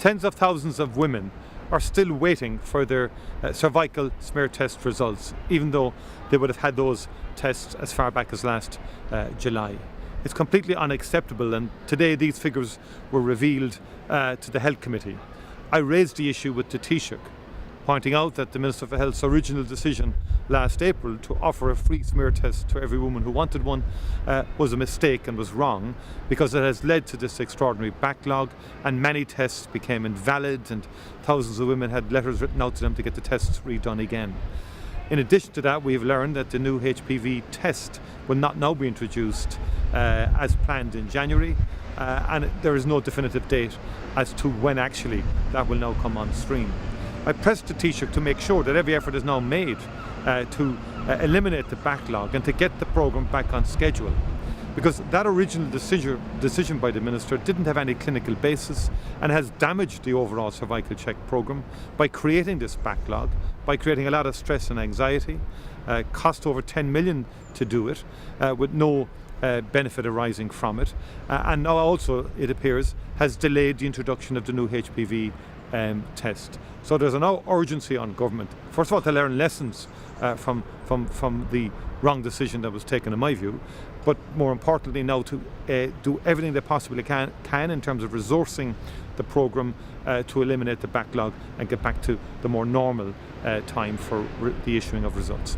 Tens of thousands of women are still waiting for their cervical smear test results, even though they would have had those tests as far back as last July. It's completely unacceptable, and today these figures were revealed to the Health Committee. I raised the issue with the Taoiseach, pointing out that the Minister for Health's original decision last April to offer a free smear test to every woman who wanted one was a mistake and was wrong, because it has led to this extraordinary backlog, and many tests became invalid and thousands of women had letters written out to them to get the tests redone again. In addition to that, we have learned that the new HPV test will not now be introduced as planned in January, and there is no definitive date as to when actually that will now come on stream. I pressed the Taoiseach to make sure that every effort is now made to eliminate the backlog and to get the programme back on schedule, because that original decision by the Minister didn't have any clinical basis and has damaged the overall cervical check programme by creating this backlog, by creating a lot of stress and anxiety, cost over 10 million to do it, with no benefit arising from it, and now also, it appears, has delayed the introduction of the new HPV test. So there's now urgency on government, first of all, to learn lessons from the wrong decision that was taken, in my view, but more importantly now to do everything they possibly can in terms of resourcing the programme to eliminate the backlog and get back to the more normal time for the issuing of results.